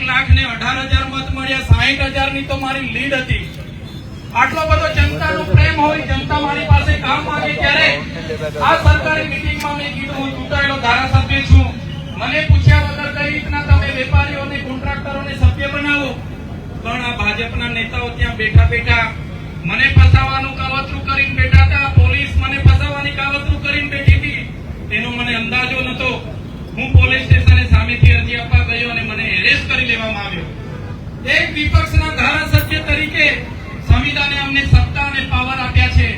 1,18,000 મત મળ્યા, 60,000 ની તો મારી લીડ હતી. આટલો બધો જનતાનો પ્રેમ હોય, જનતા મારી પાસે કામ માંગે ત્યારે આ સરકારી મીટિંગમાં મેં કીધું હું ચૂંટાયેલો ધારાસભ્ય છું, મને પૂછ્યા વગર કઈ રીતના તમે વેપારીઓને કોન્ટ્રાક્ટરોને સભ્ય બનાવો. પણ આ ભાજપના નેતાઓ ત્યાં બેઠા બેઠા મને ફસાવાનું કાવતરું કરીને બેઠા હતા. પોલીસ મને ફસાવાની કાવતરું કરીને બેઠી હતી, એનો મને અંદાજો નતો. હું પોલીસ સ્ટેશને સામેથી અરજી આપવા ગયો અને મને એરેસ્ટ કરી લેવામાં આવ્યો. એક વિપક્ષના ધારાસભ્ય તરીકે સંવિધાને અમને સત્તા અને પાવર આપ્યા છે,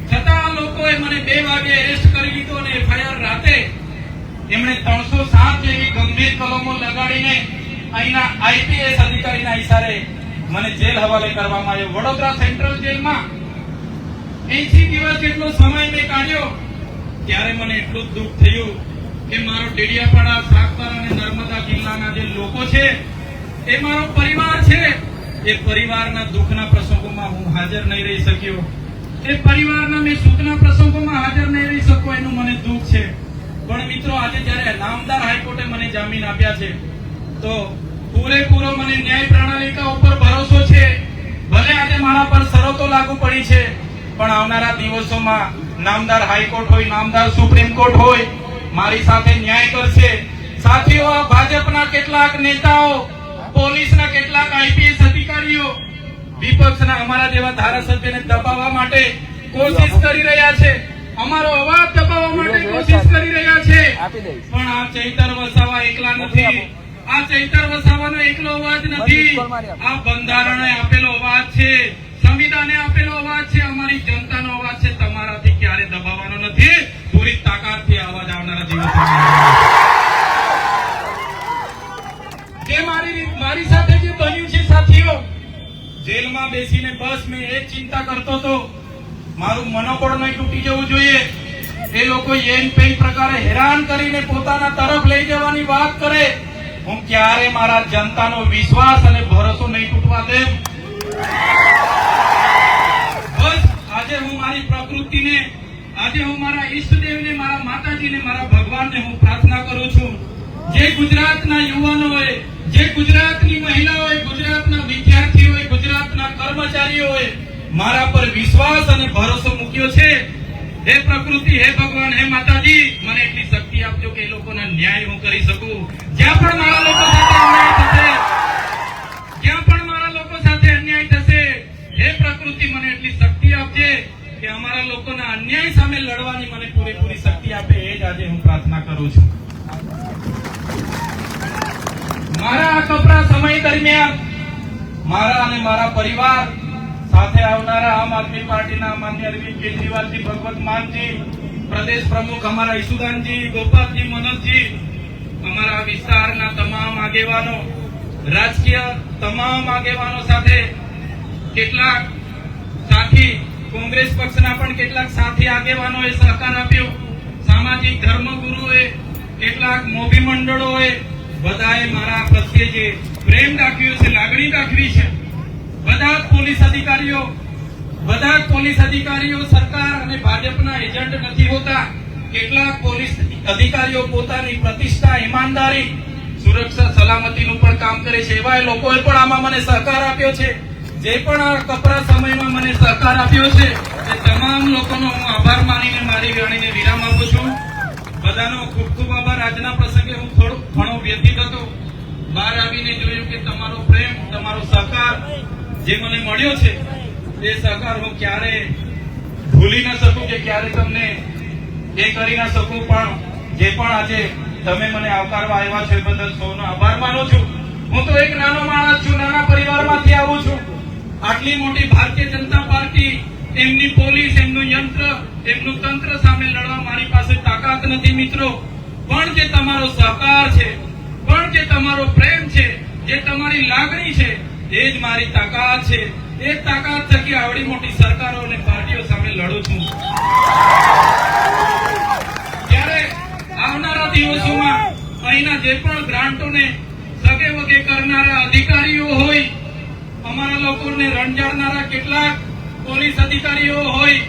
છતાં આ લોકોએ મને 2 વાગે એરેસ્ટ કરી લીધો અને એફઆઈઆર રાતે એમણે 307 જેવી ગંભીર કલમો લગાડીને અહીંના આઈપીએસ અધિકારીના ઈશારે મને જેલ હવાલે કરવામાં આવ્યો. વડોદરા સેન્ટ્રલ જેલમાં 80 દિવસ જેટલો સમય મેં કાઢ્યો. ત્યારે મને એટલું જ દુઃખ થયું કે મારો ડેડિયાપાડા, સાગબારા અને નર્મદા જિલ્લાના જે લોકો છે એ મારો પરિવાર છે. એ પરિવારના દુઃખના પ્રસંગોમાં હું હાજર નહીં રહી શક્યો, એ પરિવારના મેં સુખના પ્રસંગોમાં હાજર નહીં રહી શકું, એનું મને દુઃખ છે. પણ મિત્રો, આજે જ્યારે નામદાર હાઈકોર્ટે મને જામીન આપ્યા છે તો પૂરેપૂરો મને ન્યાય પ્રણાલિકા ઉપર ભરોસો છે. ભલે આજે મારા પર શરતો લાગુ પડી છે, પણ આવનારા દિવસોમાં નામદાર હાઈકોર્ટ હોય, નામદાર સુપ્રીમ કોર્ટ હોય, મારી સાથે ન્યાય કરશે. સાથીઓ, આ ભાજપના કેટલાક નેતાઓ, પોલીસના કેટલાક આઈપીએસ અધિકારીઓ વિપક્ષના અમારા જેવા ધારાસભ્યને દબાવવા માટે કોશિશ કરી રહ્યા છે, અમારો અવાજ દબાવવા માટે કોશિશ કરી રહ્યા છે. પણ આ ચૈતર વસાવા એકલા નથી, આ ચૈતર વસાવાનો એકલો અવાજ નથી, આ બંધારણે આપેલો અવાજ છે, સંવિધાને આપેલો અવાજ છે, અમારી જનતાનો અવાજ છે. તમારાથી ક્યારે દબાવવાનો નથી. પૂરી તાકાતથી અવાજ આવનારા દિવસોમાં મારી સાથે જે બન્યું છે સાથીઓ, જેલમાં બેસીને બસ મેં એક ચિંતા કરતો હતો, મારું મનોબળ નહીં તૂટી જવું જોઈએ. એ લોકો એમ કઈ પ્રકારે હેરાન કરીને પોતાના તરફ લઈ જવાની વાત કરે, હું ક્યારે મારા જનતાનો વિશ્વાસ અને ભરોસો નહીં તૂટવા દેમ. બસ આજે હું મારી પ્રકૃતિને, આજે હું મારા ઈષ્ટદેવને, મારા માતાજીને, મારા ભગવાનને હું પ્રાર્થના કરું છું. જે ગુજરાતના યુવાનોએ, જે ગુજરાતની મહિલાઓએ, ગુજરાતના વિદ્યાર્થીઓએ, ગુજરાતના કર્મચારીઓએ મારા પર વિશ્વાસ અને ભરોસો મૂક્યો છે, હે પ્રકૃતિ, હે ભગવાન, હે માતાજી, મને એટલી શક્તિ આપજો કે એ લોકોના ન્યાય હું કરી શકું. જ્યાં પણ મારા લોકો સાથે અન્યાય થશે, જ્યાં પણ મારા લોકો સાથે અન્યાય થશે, હે પ્રકૃતિ, મને એટલી શક્તિ આપજે કે અમારા લોકોના અન્યાય સામે લડવાની મને પૂરેપૂરી શક્તિ આપે. એ જ આજે હું પ્રાર્થના કરું છું. મારા આ કપરા સમય દરમિયાન મારા અને મારા પરિવાર સાથે આવનારા આમ આદમી પાર્ટીના માન્ય અરવિંદ કેજરીવાલજી, ભગવત માનજી, પ્રદેશ પ્રમુખ અમારા ઈસુદાનજી, ગોપાલજી, મનોજજી, અમારા વિસ્તારના તમામ આગેવાનો, રાજકીય તમામ આગેવાનો સાથે કેટલાક સાથી, કોંગ્રેસ પક્ષના પણ કેટલાક સાથી આગેવાનોએ સહકાર આપ્યો, સામાજિક ધર્મગુરુઓએ, કેટલાક મોભી મંડળોએ, બધાએ મારા પ્રત્યે જે પ્રેમ દાખવ્યો છે, લાગણી દાખવી છે. બધા જ પોલીસ અધિકારીઓ સરકાર અને ભાજપના એજન્ટ નથી હોતા. કેટલાક પોલીસ અધિકારીઓ પોતાની પ્રતિષ્ઠા, ઈમાનદારી, સુરક્ષા, સલામતીનું પણ કામ કરે છે. એવા લોકોએ પણ આમાં મને સહકાર આપ્યો છે. જે પણ આ કપરા સમયમાં મને સહકાર આપ્યો છે, એ તમામ લોકોનો હું આભાર માનીને મારી વાણીને વિરામ આપું છું. બધાનો ખૂબ ખૂબ આભાર. આજના પ્રસંગે હું થોડો ઘણો વ્યથિત હતો. બહાર આવીને જોયું કે તમારો પ્રેમ, તમારો સહકાર જે મને મળ્યો છે, એ સહકાર હું ક્યારે ભૂલી ન શકું, કે ક્યારે તમને એ કરી ન શકું. પણ જે પણ આજે તમે મને આવકારવા આવ્યા છો એ બદલ સૌનો આભાર માનું છું. હું તો એક નાનો માણસ છું, નાના પરિવારમાંથી આવું છું. આટલી મોટી ભારતીય જનતા પાર્ટી, એમની પોલીસ, એમનું યંત્ર, એમનું તંત્ર સામે લડવા મારી પાસે તાકાત નથી મિત્રો. પણ જે તમારો સહકાર છે, પણ જે તમારો પ્રેમ છે, જે તમારી લાગણી છે, એ જ મારી તાકાત છે. એ તાકાત થકી આવડી મોટી સરકારો અને પાર્ટીઓ સામે લડું છું. ત્યારે આવનારા દિવસોમાં અહીંના જે પણ ગ્રાન્ટોને સગે વગે કરનારા અધિકારીઓ હોય, અમારા લોકોને રંજાડનારા કેટલાક પોલીસ અધિકારીઓ હોય,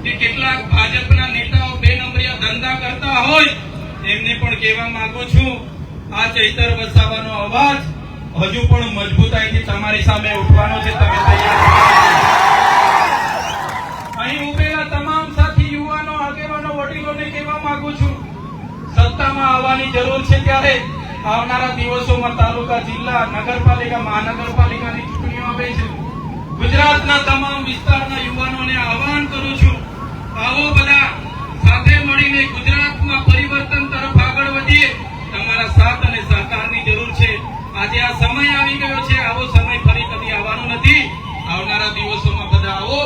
કે કેટલાક ભાજપના નેતાઓ 2 નંબરિયા ધંધા કરતા હોય, એમને પણ કહેવા માંગુ છું, આ ચૈતર વસાવાનો અવાજ હજુ પણ મજબૂતાઈથી તમારી સામે ઉઠવાનો છે. તમે તૈયાર છો? અહીં ઉભેલા તમામ સાથી યુવાનો, આગેવાનો, વડીલોને કહેવા માંગુ છું, સત્તામાં આવવાની જરૂર છે ત્યારે આવનારા દિવસોમાં તાલુકા, જિલ્લા, નગરપાલિકા, મહાનગરપાલિકાની ચૂંટણીઓ આવે છે. ગુજરાતના તમામ વિસ્તારના યુવાનોને આહવાન કરું છું, આવો બધા સાથે મળીને ગુજરાતમાં પરિવર્તન તરફ આગળ વધીએ. તમારા સાથ અને સહકારની જરૂર છે. આજે આ સમય આવી ગયો છે, આવો સમય ફરી કદી આવવાનો નથી. આવનારા દિવસોમાં બધા આવો.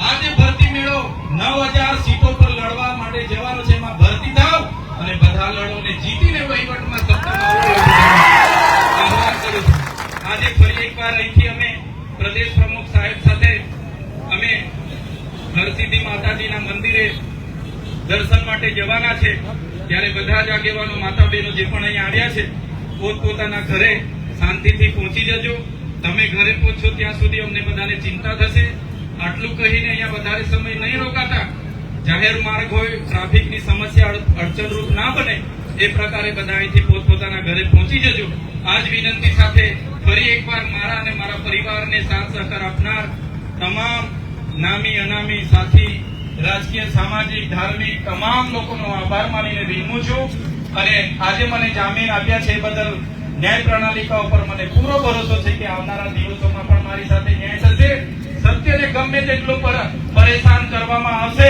આજે ભરતી મેળો 9000 સીટો પર લડવા માટે જવાનો છે. એમાં ભરતી થાવ અને બધા લડો અને જીતીને વહીવટમાં સત્તામાં આહવાન કરું છું. આજે ફરી એકવાર અહીંથી અમે પ્રદેશ પ્રમુખ સાહેબ સાથે અમે હરસિદ્ધિ માતાજીના મંદિરે દર્શન માટે જવાના છે. ત્યારે બધા જ આગેવાનો, માતા બહેનો જે પણ અહીંયા આવ્યા છે, પોતપોતાના ઘરે શાંતિથી પહોંચી જજો. તમે ઘરે પહોંચો ત્યાં સુધી અમને બધાને ચિંતા થશે. આટલું કહીને અહીંયા વધારે સમય નહીં રોકાતા. જાહેર માર્ગ હોય, ટ્રાફિકની સમસ્યા અડચણરૂપ ના બને એ પ્રકારે બધા અહીંથી પોતપોતાના ઘરે પહોંચી જજો. આજ વિનંતી સાથે ફરી એકવાર મારા અને મારા પરિવારને સાથ સહકાર આપનાર તમામ નામી અનામી સાથી, રાજકીય, સામાજિક, ધાર્મિક તમામ લોકોનો આભાર માનીને વિનમું છું. અને આજે મને જામીન આપ્યા છે એ બદલ ન્યાય પ્રણાલિકા ઉપર મને પૂરો ભરોસો છે કે આવનારા દિવસોમાં પણ મારી સાથે ન્યાય થશે. સત્યને ગમે તેટલું પરેશાન કરવામાં આવશે,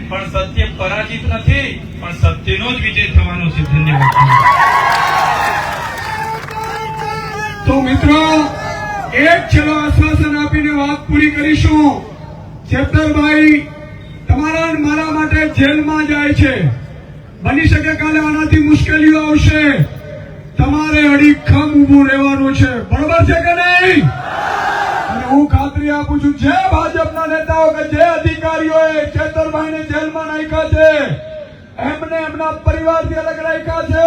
પણ સત્ય પરાજિત નથી, પણ સત્યનો જ વિજય થવાનો છે. ધન્યવાદ. તો મિત્રો, એક છેલ્લો આશ્વાસન આપીને વાત પૂરી કરીશું. ચેતરભાઈ તમારા અને મારા માટે જેલમાં જાય છે. બની શકે કાલે આનાથી મુશ્કેલીઓ આવશે. તમારે અડીખમ ઊભું રહેવાનું છે. બરોબર છે કે નહીં? અને હું ખાતરી આપું છું, જે ભાજપના નેતાઓ કે જે અધિકારીઓએ ચેતરભાઈને જેલમાં નાખ્યા છે, એમને એમના પરિવારથી અલગ રાખ્યા છે.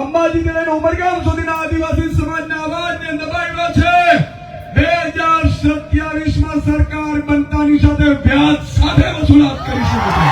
અંબાજીથી લઈને ઉમરગામ સુધીના આદિવાસી સમાજના અવાજને દબાવ્યો છે. 2027માં સરકાર બનતાની સાથે વ્યાજ સાથે વસૂલાત કરીશું.